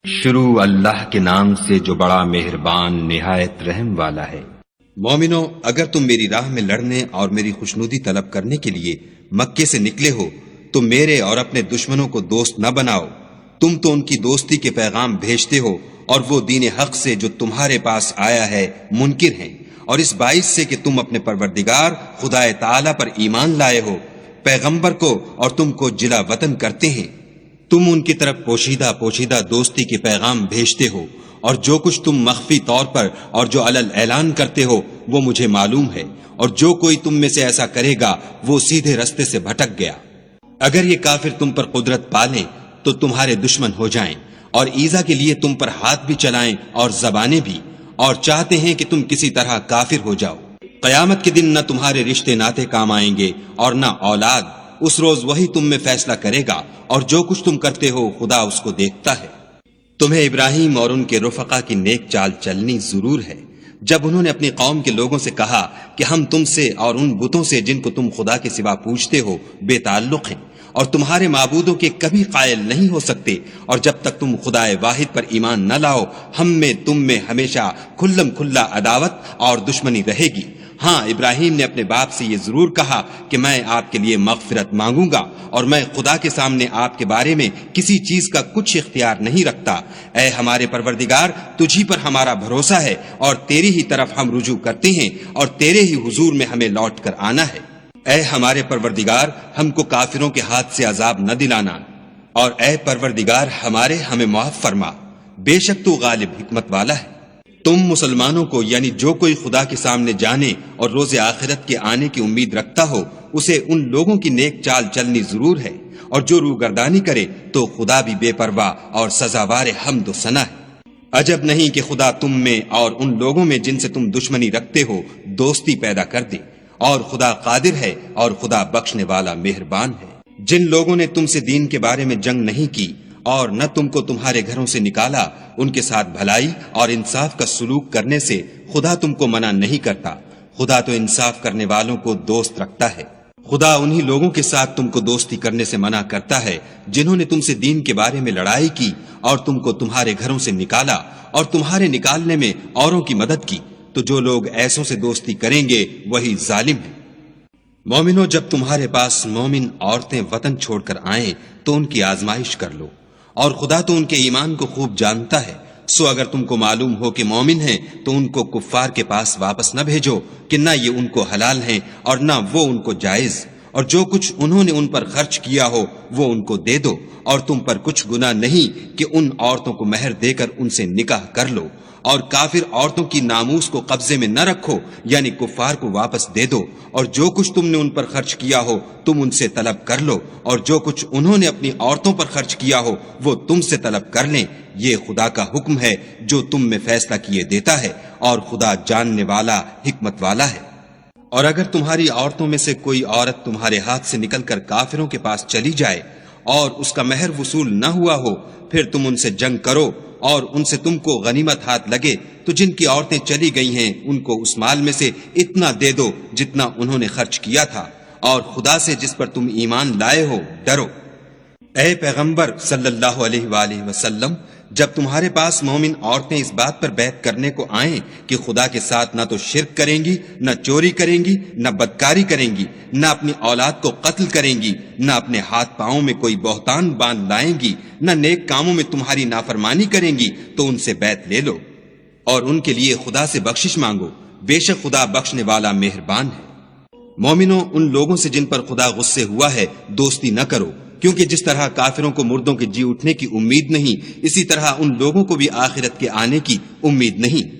شروع اللہ کے نام سے جو بڑا مہربان نہایت رحم والا ہے۔ مومنو، اگر تم میری راہ میں لڑنے اور میری خوشنودی طلب کرنے کے لیے مکے سے نکلے ہو تو میرے اور اپنے دشمنوں کو دوست نہ بناؤ۔ تم تو ان کی دوستی کے پیغام بھیجتے ہو اور وہ دین حق سے جو تمہارے پاس آیا ہے منکر ہیں، اور اس باعث سے کہ تم اپنے پروردگار خدا تعالی پر ایمان لائے ہو، پیغمبر کو اور تم کو جلا وطن کرتے ہیں۔ تم ان کی طرف پوشیدہ دوستی کے پیغام بھیجتے ہو، اور جو کچھ تم مخفی طور پر اور جو علل اعلان کرتے ہو وہ مجھے معلوم ہے، اور جو کوئی تم میں سے ایسا کرے گا وہ سیدھے رستے سے بھٹک گیا۔ اگر یہ کافر تم پر قدرت پالیں تو تمہارے دشمن ہو جائیں، اور ایذا کے لیے تم پر ہاتھ بھی چلائیں اور زبانیں بھی، اور چاہتے ہیں کہ تم کسی طرح کافر ہو جاؤ۔ قیامت کے دن نہ تمہارے رشتے ناتے کام آئیں گے اور نہ اولاد۔ اس روز وہی تم میں فیصلہ کرے گا، اور جو کچھ تم کرتے ہو خدا اس کو دیکھتا ہے۔ تمہیں ابراہیم اور ان کے رفقا کی نیک چال چلنی ضرور ہے، جب انہوں نے اپنی قوم کے لوگوں سے کہا کہ ہم تم سے اور ان بتوں سے جن کو تم خدا کے سوا پوجتے ہو بے تعلق ہیں، اور تمہارے معبودوں کے کبھی قائل نہیں ہو سکتے، اور جب تک تم خدا واحد پر ایمان نہ لاؤ ہم میں تم میں ہمیشہ کھلم کھلا عداوت اور دشمنی رہے گی۔ ہاں، ابراہیم نے اپنے باپ سے یہ ضرور کہا کہ میں آپ کے لیے مغفرت مانگوں گا، اور میں خدا کے سامنے آپ کے بارے میں کسی چیز کا کچھ اختیار نہیں رکھتا۔ اے ہمارے پروردگار، تجھی پر ہمارا بھروسہ ہے، اور تیری ہی طرف ہم رجوع کرتے ہیں، اور تیرے ہی حضور میں ہمیں لوٹ کر آنا ہے۔ اے ہمارے پروردگار، ہم کو کافروں کے ہاتھ سے عذاب نہ دلانا، اور اے پروردگار ہمارے ہمیں معاف فرما، بے شک تو غالب حکمت والا ہے۔ تم مسلمانوں کو، یعنی جو کوئی خدا کے سامنے جانے اور روز آخرت کے آنے کی امید رکھتا ہو، اسے ان لوگوں کی نیک چال چلنی ضرور ہے، اور جو روگردانی کرے تو خدا بھی بے پرواہ اور سزاوار حمد و ثنا ہے۔ عجب نہیں کہ خدا تم میں اور ان لوگوں میں جن سے تم دشمنی رکھتے ہو دوستی پیدا کر دے، اور خدا قادر ہے اور خدا بخشنے والا مہربان ہے۔ جن لوگوں نے تم سے دین کے بارے میں جنگ نہیں کی اور نہ تم کو تمہارے گھروں سے نکالا، ان کے ساتھ بھلائی اور انصاف کا سلوک کرنے سے خدا تم کو منع نہیں کرتا۔ خدا تو انصاف کرنے والوں کو دوست رکھتا ہے۔ خدا انہی لوگوں کے ساتھ تم کو دوستی کرنے سے منع کرتا ہے جنہوں نے تم سے دین کے بارے میں لڑائی کی اور تم کو تمہارے گھروں سے نکالا اور تمہارے نکالنے میں اوروں کی مدد کی، تو جو لوگ ایسوں سے دوستی کریں گے وہی ظالم ہیں۔ مومنو، جب تمہارے پاس مومن عورتیں وطن چھوڑ کر آئیں تو ان کی آزمائش کر لو، اور خدا تو ان کے ایمان کو خوب جانتا ہے۔ سو اگر تم کو معلوم ہو کہ مومن ہیں تو ان کو کفار کے پاس واپس نہ بھیجو کہ نہ یہ ان کو حلال ہیں اور نہ وہ ان کو جائز، اور جو کچھ انہوں نے ان پر خرچ کیا ہو وہ ان کو دے دو، اور تم پر کچھ گناہ نہیں کہ ان عورتوں کو مہر دے کر ان سے نکاح کر لو، اور کافر عورتوں کی ناموس کو قبضے میں نہ رکھو، یعنی کفار کو واپس دے دو، اور جو کچھ تم نے ان پر خرچ کیا ہو تم ان سے طلب کر لو، اور جو کچھ انہوں نے اپنی عورتوں پر خرچ کیا ہو وہ تم سے طلب کر لیں۔ یہ خدا کا حکم ہے جو تم میں فیصلہ کیے دیتا ہے، اور خدا جاننے والا حکمت والا ہے۔ اور اگر تمہاری عورتوں میں سے کوئی عورت تمہارے ہاتھ سے نکل کر کافروں کے پاس چلی جائے اور اس کا مہر وصول نہ ہوا ہو، پھر تم ان سے جنگ کرو اور ان سے تم کو غنیمت ہاتھ لگے تو جن کی عورتیں چلی گئی ہیں ان کو اس مال میں سے اتنا دے دو جتنا انہوں نے خرچ کیا تھا، اور خدا سے جس پر تم ایمان لائے ہو ڈرو۔ اے پیغمبر صلی اللہ علیہ وآلہ وسلم، جب تمہارے پاس مومن عورتیں اس بات پر بیعت کرنے کو آئیں کہ خدا کے ساتھ نہ تو شرک کریں گی، نہ چوری کریں گی، نہ بدکاری کریں گی، نہ اپنی اولاد کو قتل کریں گی، نہ اپنے ہاتھ پاؤں میں کوئی بہتان باندھ لائیں گی، نہ نیک کاموں میں تمہاری نافرمانی کریں گی، تو ان سے بیعت لے لو اور ان کے لیے خدا سے بخشش مانگو، بے شک خدا بخشنے والا مہربان ہے۔ مومنوں، ان لوگوں سے جن پر خدا غصے ہوا ہے دوستی نہ کرو، کیونکہ جس طرح کافروں کو مردوں کے جی اٹھنے کی امید نہیں، اسی طرح ان لوگوں کو بھی آخرت کے آنے کی امید نہیں۔